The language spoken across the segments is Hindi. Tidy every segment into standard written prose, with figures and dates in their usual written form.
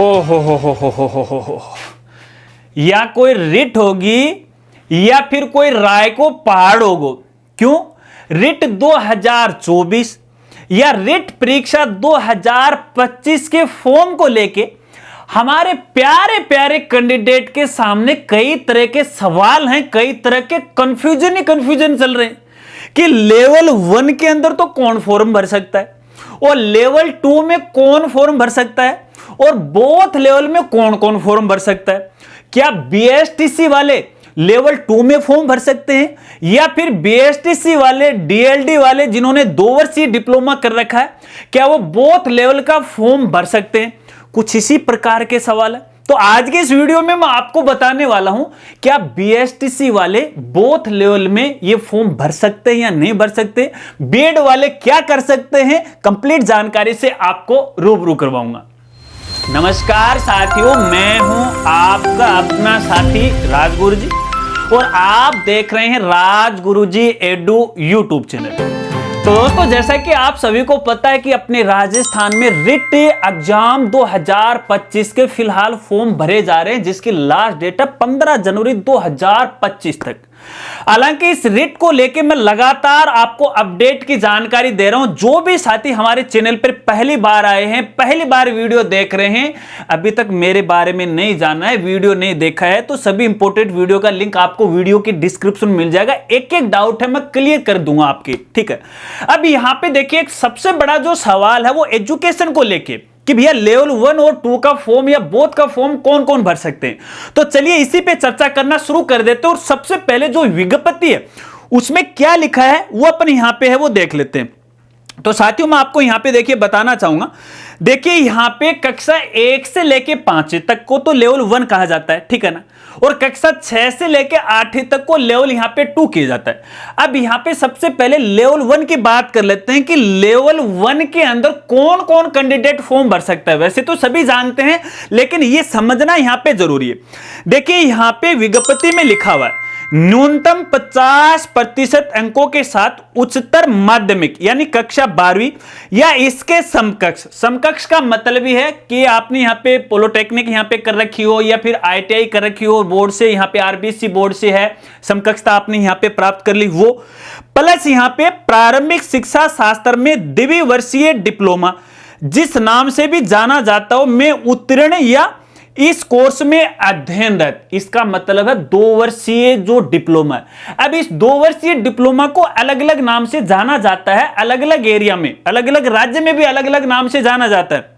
ओ हो, या कोई रिट होगी या फिर कोई रायको पहाड़ होगो। क्यों? रिट 2024 या रिट परीक्षा 2025 के फॉर्म को लेके हमारे प्यारे प्यारे कैंडिडेट के सामने कई तरह के सवाल हैं, कई तरह के कंफ्यूजन ही कंफ्यूजन चल रहे हैं कि लेवल 1 के अंदर तो कौन फॉर्म भर सकता है और लेवल 2 में कौन फॉर्म भर सकता है और बोथ लेवल में कौन कौन फॉर्म भर सकता है। क्या बीएसटीसी वाले लेवल 2 में फॉर्म भर सकते हैं या फिर बीएसटीसी वाले, डीएलडी वाले जिन्होंने 2 वर्षीय डिप्लोमा कर रखा है, क्या वो बोथ लेवल का फॉर्म भर सकते हैं? कुछ इसी प्रकार के सवाल है। तो आज के इस वीडियो में मैं आपको बताने वाला हूं क्या बीएसटीसी वाले बोथ लेवल में ये फॉर्म भर सकते हैं या नहीं भर सकते, बीएड वाले क्या कर सकते हैं, कंप्लीट जानकारी से आपको रूबरू करवाऊंगा। नमस्कार साथियों, मैं हूं आपका अपना साथी राजगुरु जी और आप देख रहे हैं राजगुरु जी एडू यूट्यूब चैनल। तो दोस्तों, जैसा कि आप सभी को पता है कि अपने राजस्थान में रिट एग्जाम 2025 के फिलहाल फॉर्म भरे जा रहे हैं, जिसकी लास्ट डेट है 15 जनवरी 2025 तक। हालांकि इस रिट को लेके मैं लगातार आपको अपडेट की जानकारी दे रहा हूं। जो भी साथी हमारे चैनल पर पहली बार आए हैं, पहली बार वीडियो देख रहे हैं, अभी तक मेरे बारे में नहीं जाना है, वीडियो नहीं देखा है, तो सभी इंपोर्टेंट वीडियो का लिंक आपको वीडियो की डिस्क्रिप्शन में मिल जाएगा। एक एक डाउट है मैं क्लियर कर दूंगा आपके, ठीक है। अब यहां पे देखिए, एक सबसे बड़ा जो सवाल है वो एजुकेशन को लेके कि भैया लेवल 1 और 2 का फॉर्म या बोथ का फॉर्म कौन कौन भर सकते हैं। तो चलिए इसी पे चर्चा करना शुरू कर देते हैं और सबसे पहले जो विज्ञप्ति है उसमें क्या लिखा है वो अपन यहां पे है वो देख लेते हैं। तो साथियों, मैं आपको यहां पे देखिए बताना चाहूंगा। देखिए यहां पे कक्षा 1 से लेके 5 तक को तो लेवल 1 कहा जाता है, ठीक है ना, और कक्षा 6 से लेके 8 तक को लेवल यहां पे 2 किया जाता है। अब यहां पे सबसे पहले लेवल 1 की बात कर लेते हैं कि लेवल 1 के अंदर कौन कौन कैंडिडेट फॉर्म भर सकता है। वैसे तो सभी जानते हैं, लेकिन ये समझना यहां पे जरूरी है। देखिए यहां पे विज्ञप्ति में लिखा हुआ है न्यूनतम 50% अंकों के साथ उच्चतर माध्यमिक यानी कक्षा 12वीं या इसके समकक्ष। समकक्ष का मतलब ही है कि आपने यहाँ पे पॉलिटेक्निक यहाँ पे कर रखी हो या फिर आईटीआई कर रखी हो, बोर्ड से यहाँ पे आरबीसी बोर्ड से है, समकक्षता आपने यहाँ पे प्राप्त कर ली वो, प्लस यहाँ पे प्रारंभिक शिक्षा शास्त्र में द्विवर्षीय डिप्लोमा जिस नाम से भी जाना जाता हो में उत्तीर्ण या इस कोर्स में अध्ययनरत। इसका मतलब है 2 वर्षीय जो डिप्लोमा है। अब इस 2 वर्षीय डिप्लोमा को अलग अलग नाम से जाना जाता है, अलग अलग एरिया में, अलग अलग राज्य में भी अलग अलग नाम से जाना जाता है।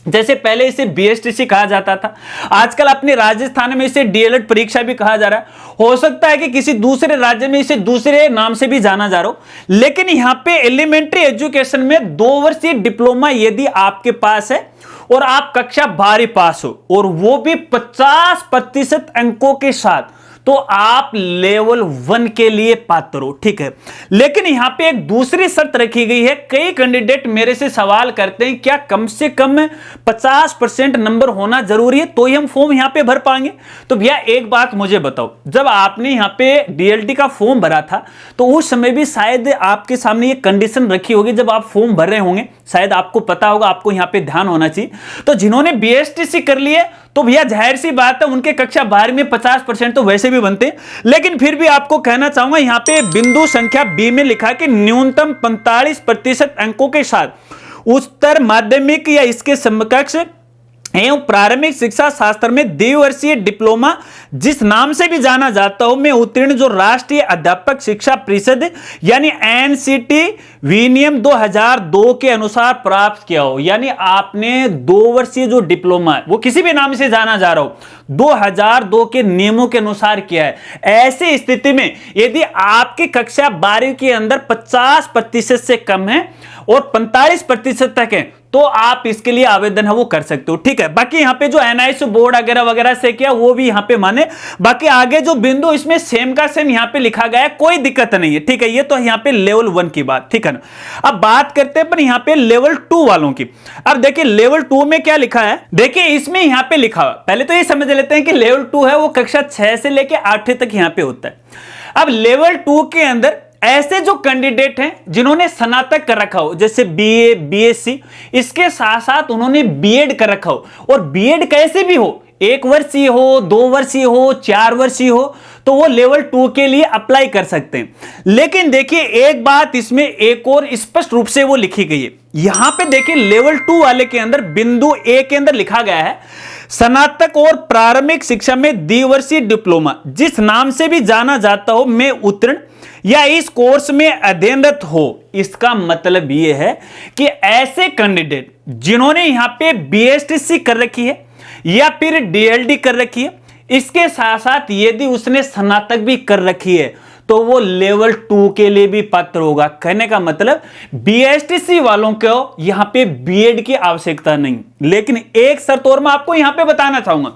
जैसे पहले इसे बीएसटीसी कहा जाता था, आजकल अपने राजस्थान में इसे डीएलएड परीक्षा भी कहा जा रहा है। हो सकता है कि किसी दूसरे राज्य में इसे दूसरे नाम से भी जाना जा रहा हो, लेकिन यहां पे एलिमेंट्री एजुकेशन में 2 वर्षीय डिप्लोमा यदि आपके पास है और आप कक्षा 12 पास हो और वो भी 50% अंकों के साथ, तो आप लेवल 1 के लिए पात्र हो, ठीक है। लेकिन यहां पे एक दूसरी शर्त रखी गई है। कई कैंडिडेट मेरे से सवाल करते हैं क्या कम से कम 50% नंबर होना जरूरी है तो ही हम फॉर्म यहां पे भर पाएंगे। तो भैया एक बात मुझे बताओ, जब आपने यहां पे डीएलडी का फॉर्म भरा था तो उस समय भी शायद आपके सामने ये कंडीशन रखी होगी, जब आप फॉर्म भर रहे होंगे शायद आपको पता होगा, आपको यहां पे ध्यान होना चाहिए। तो जिन्होंने बीएसटीसी कर लिए तो भैया जाहिर सी बात है उनके कक्षा 12 में 50% तो वैसे भी बनते हैं, लेकिन फिर भी आपको कहना चाहूंगा यहां पे बिंदु संख्या बी में लिखा कि न्यूनतम 45% अंकों के साथ उच्चतर माध्यमिक या इसके समकक्ष एवं प्रारंभिक शिक्षा शास्त्र में द्विवर्षीय डिप्लोमा जिस नाम से भी जाना जाता हो में उत्तीर्ण जो राष्ट्रीय अध्यापक शिक्षा परिषद यानी एनसीटी विनियम 2002 के अनुसार प्राप्त किया हो। यानी आपने 2 वर्षीय जो डिप्लोमा है वो किसी भी नाम से जाना जा रहा हो 2002 के नियमों के अनुसार किया है। ऐसी स्थिति में यदि आपकी कक्षा 12 के अंदर 50% से कम है और 45% तक है तो आप इसके लिए आवेदन है वो कर सकते हो, ठीक है। बाकी यहाँ पे जो एनआईसी बोर्ड वगैरह वगैरह से किया वो भी यहाँ पे माने। बाकी आगे जो बिंदु इसमें सेम का सेम यहाँ पे लिखा गया है, कोई दिक्कत नहीं है, ठीक है। ये तो यहाँ पे लेवल 1 की बात, ठीक है ना। अब बात करते हैं पर यहाँ पे लेवल 2 वालों की। अब देखिए लेवल 2 में क्या लिखा है, देखिए इसमें यहाँ पे लिखा हुआ, पहले तो ये समझ लेते हैं कि लेवल 2 है वो कक्षा 6 से लेके 8 तक यहाँ पे होता है। अब लेवल 2 के अंदर ऐसे जो कैंडिडेट हैं जिन्होंने स्नातक कर रखा हो, जैसे बीए, बीएससी, इसके साथ साथ उन्होंने बीएड कर रखा हो, और बीएड कैसे भी हो, 1 वर्षीय हो, 2 वर्षीय हो, 4 वर्षीय हो, तो वो लेवल 2 के लिए अप्लाई कर सकते हैं। लेकिन देखिए एक बात इसमें एक और स्पष्ट रूप से वो लिखी गई है, यहां पे देखिए लेवल 2 वाले के अंदर बिंदु ए के अंदर लिखा गया है, स्नातक और प्रारंभिक शिक्षा में द्विवर्षीय डिप्लोमा जिस नाम से भी जाना जाता हो में उत्तीर्ण या इस कोर्स में अध्ययनरत हो। इसका मतलब यह है कि ऐसे कैंडिडेट जिन्होंने यहां पे बीएसटीसी कर रखी है या फिर डीएलडी कर रखी है, इसके साथ साथ यदि उसने स्नातक भी कर रखी है, तो वो लेवल 2 के लिए भी पात्र होगा। कहने का मतलब बीएसटीसी वालों को यहां पे बीएड की आवश्यकता नहीं। लेकिन एक शर्त और मैं आपको यहां पे बताना चाहूंगा,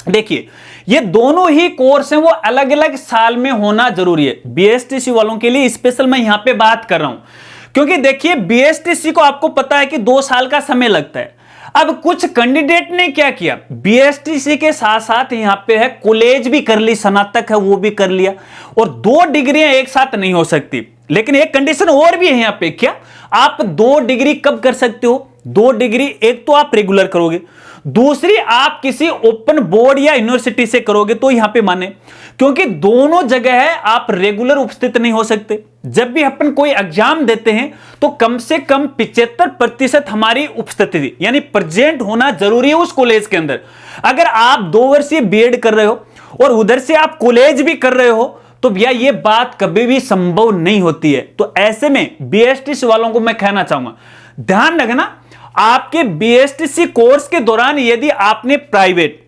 देखिए ये दोनों ही कोर्स हैं वो अलग अलग साल में होना जरूरी है। बीएसटीसी वालों के लिए स्पेशल मैं यहां पे बात कर रहा हूं, क्योंकि देखिए बीएसटीसी को आपको पता है कि 2 साल का समय लगता है। अब कुछ कैंडिडेट ने क्या किया, बीएसटीसी के साथ साथ यहां पे है कॉलेज भी कर ली, स्नातक है वो भी कर लिया, और 2 डिग्रियां एक साथ नहीं हो सकती। लेकिन एक कंडीशन और भी है यहां पे, क्या आप 2 डिग्री कब कर सकते हो, 2 डिग्री एक तो आप रेगुलर करोगे, दूसरी आप किसी ओपन बोर्ड या यूनिवर्सिटी से करोगे तो यहां पे माने, क्योंकि दोनों जगह है आप रेगुलर उपस्थित नहीं हो सकते। जब भी अपन कोई एग्जाम देते हैं तो कम से कम 75% हमारी उपस्थिति यानी प्रेजेंट होना जरूरी है उस कॉलेज के अंदर। अगर आप 2 वर्षीय बीएड कर रहे हो और उधर से आप कॉलेज भी कर रहे हो, तो भैया ये बात कभी भी संभव नहीं होती है। तो ऐसे में बीएसटीसी वालों को मैं कहना चाहूंगा, ध्यान रखना, आपके बीएसटीसी कोर्स के दौरान यदि आपने प्राइवेट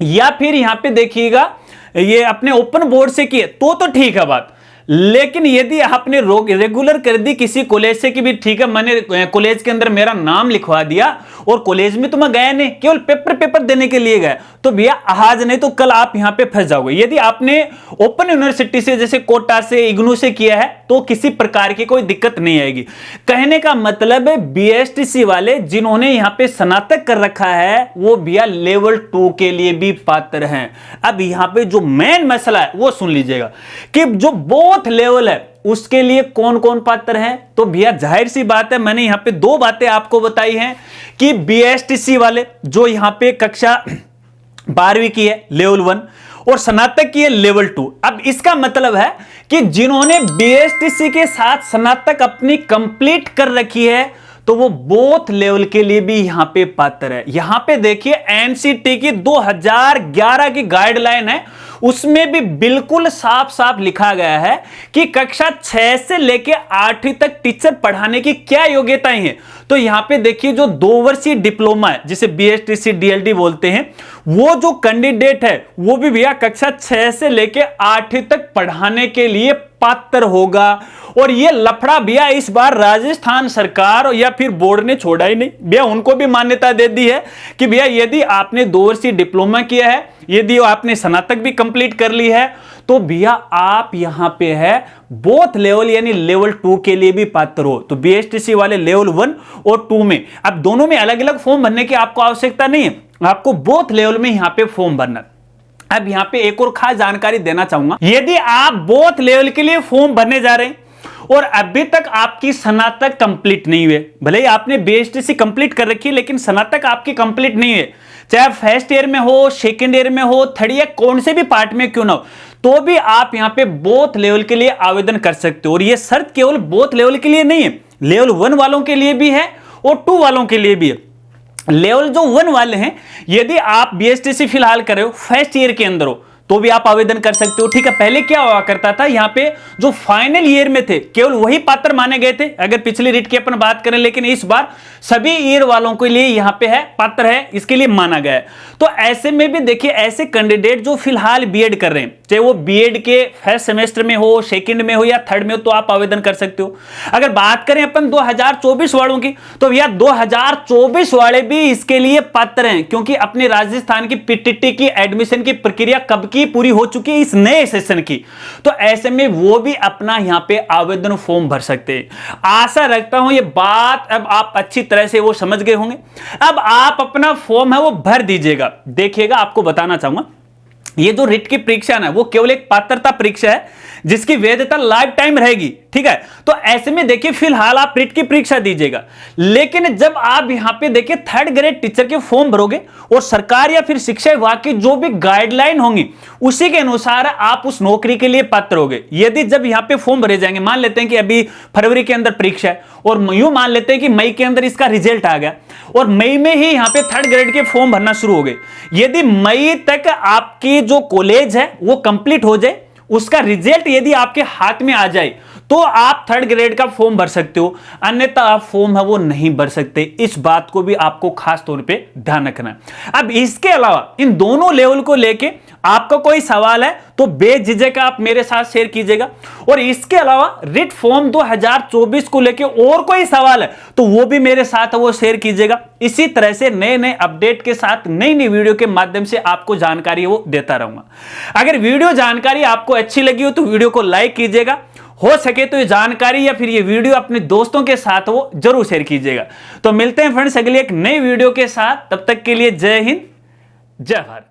या फिर यहां पे देखिएगा ये अपने ओपन बोर्ड से किए तो ठीक है बात, लेकिन यदि आपने रेगुलर कर दी किसी कॉलेज से कि भी ठीक है मैंने कॉलेज के अंदर मेरा नाम लिखवा दिया और कॉलेज में तो मैं गया नहीं, केवल पेपर देने के लिए गया, तो भैया आज नहीं तो कल आप यहां पे फंस जाओगे। यदि आपने ओपन यूनिवर्सिटी से जैसे कोटा से, इग्नू से किया है तो किसी प्रकार की कोई दिक्कत नहीं आएगी। कहने का मतलब है बीएसटीसी वाले जिन्होंने यहां पे स्नातक कर रखा है वो भैया लेवल 2 के लिए भी पात्र हैं। अब यहां पे जो मेन मसला है वो सुन लीजिएगा कि जो बोथ लेवल है उसके लिए कौन कौन पात्र हैं। तो भैया जाहिर सी बात है, मैंने यहां पे 2 बातें आपको बताई हैं कि बीएसटीसी वाले जो यहां पे कक्षा 12वीं की है लेवल 1 और स्नातक की है लेवल 2। अब इसका मतलब है कि जिन्होंने बीएसटीसी के साथ स्नातक अपनी कंप्लीट कर रखी है तो वो बोथ लेवल के लिए भी यहां पे पात्र है। यहां पे देखिए एनसीटी की 2011 की गाइडलाइन है, उसमें भी बिल्कुल साफ साफ लिखा गया है कि कक्षा 6 से लेके 8वीं तक टीचर पढ़ाने की क्या योग्यताएं हैं। तो यहां पे देखिए जो 2 वर्षीय डिप्लोमा है जिसे बीएसटीसी डीएलडी बोलते हैं, वो जो कैंडिडेट है वो भी भैया कक्षा 6 से लेके 8वीं तक पढ़ाने के लिए पात्र होगा। और ये लफड़ा भैया इस बार राजस्थान सरकार या फिर बोर्ड ने छोड़ा ही नहीं, भैया उनको भी मान्यता दे दी है कि भैया यदि आपने 2 वर्षीय डिप्लोमा किया है, यदि आपने स्नातक भी कंप्लीट कर ली है, तो भैया आप यहां पे है बोथ लेवल यानी लेवल 2 के लिए भी पात्र हो। तो बीएसटीसी वाले लेवल 1 और 2 में, अब दोनों में अलग अलग फॉर्म भरने की आपको आवश्यकता नहीं है, आपको बोथ लेवल में यहां पे फॉर्म भरना। अब यहां पे एक और खास जानकारी देना चाहूंगा, यदि आप बोथ लेवल के लिए फॉर्म भरने जा रहे हैं और अभी तक आपकी स्नातक कंप्लीट नहीं हुए, भले ही आपने बीएसटीसी कंप्लीट कर रखी है लेकिन स्नातक आपकी कंप्लीट नहीं है, चाहे फर्स्ट ईयर में हो, सेकंड ईयर में हो, थर्ड ईयर कौन से भी पार्ट में क्यों ना हो, तो भी आप यहां पे बोथ लेवल के लिए आवेदन कर सकते हो। और यह शर्त केवल बोथ लेवल के लिए नहीं है, लेवल 1 वालों के लिए भी है और 2 वालों के लिए भी है। लेवल जो 1 वाले हैं, यदि आप बीएसटीसी फिलहाल कर रहे हो, फर्स्ट ईयर के अंदर हो, तो भी आप आवेदन कर सकते हो। ठीक है, पहले क्या हुआ करता था, यहां पे जो फाइनल ईयर में थे केवल वही पात्र माने गए थे अगर पिछली रीट की अपन बात करें, लेकिन इस बार सभी ईयर वालों के लिए यहां पे है पात्र है, इसके लिए माना गया है। तो ऐसे में भी देखिए ऐसे कैंडिडेट जो फिलहाल बीएड कर रहे हैं, चाहे वो बीएड के फर्स्ट सेमेस्टर में हो, सेकंड में हो या थर्ड में हो, तो आप आवेदन कर सकते हो। अगर बात करें अपन 2024 वालों की, तो भैया 2024 वाले भी इसके लिए पात्र हैं, क्योंकि अपने राजस्थान की पीटीटी की एडमिशन की प्रक्रिया कब की पूरी हो चुकी है, इस नए सेशन की। तो ऐसे में वो भी अपना यहां पे आवेदन फॉर्म भर सकते हैं। आशा रखता हूं ये बात अब आप अच्छी तरह से वो समझ गए होंगे। अब आप अपना फॉर्म है वो भर दीजिएगा। देखिएगा, आपको बताना चाहूंगा, ये जो रिट की परीक्षा है वो केवल एक पात्रता परीक्षा है जिसकी वैधता लाइफ टाइम रहेगी, ठीक है। तो ऐसे में देखिए फिलहाल आप रिट की परीक्षा दीजिएगा, लेकिन जब आप यहां पे देखिए 3rd ग्रेड टीचर के फॉर्म भरोगे और सरकार या फिर शिक्षा विभाग की जो भी गाइडलाइन होंगी उसी के अनुसार आप उस नौकरी के लिए पात्र होगे। यदि जब यहां पे फॉर्म भरे जाएंगे, मान लेते हैं कि अभी फरवरी के अंदर परीक्षा है और यूं मान लेते हैं कि मई के अंदर इसका रिजल्ट आ गया और मई में ही यहां पे 3rd ग्रेड के फॉर्म भरना शुरू हो गए। यदि मई तक आपकी जो कॉलेज है वो कंप्लीट हो जाए, उसका रिजल्ट यदि आपके हाथ में आ जाए तो आप 3rd ग्रेड का फॉर्म भर सकते हो, अन्यथा आप फॉर्म है वो नहीं भर सकते। इस बात को भी आपको खास तौर पे ध्यान रखना है। अब इसके अलावा इन दोनों लेवल को लेके आपका कोई सवाल है तो बेझिझक आप मेरे साथ शेयर कीजिएगा, और इसके अलावा रिट फॉर्म 2024 को लेके और कोई सवाल है तो वो भी मेरे साथ वो शेयर कीजिएगा। इसी तरह से नए नए अपडेट के साथ नई नई वीडियो के माध्यम से आपको जानकारी वो देता रहूंगा। अगर वीडियो जानकारी आपको अच्छी लगी हो तो वीडियो को लाइक कीजिएगा, हो सके तो ये जानकारी या फिर ये वीडियो अपने दोस्तों के साथ वो जरूर शेयर कीजिएगा। तो मिलते हैं फ्रेंड्स अगली एक नई वीडियो के साथ, तब तक के लिए जय हिंद जय भारत।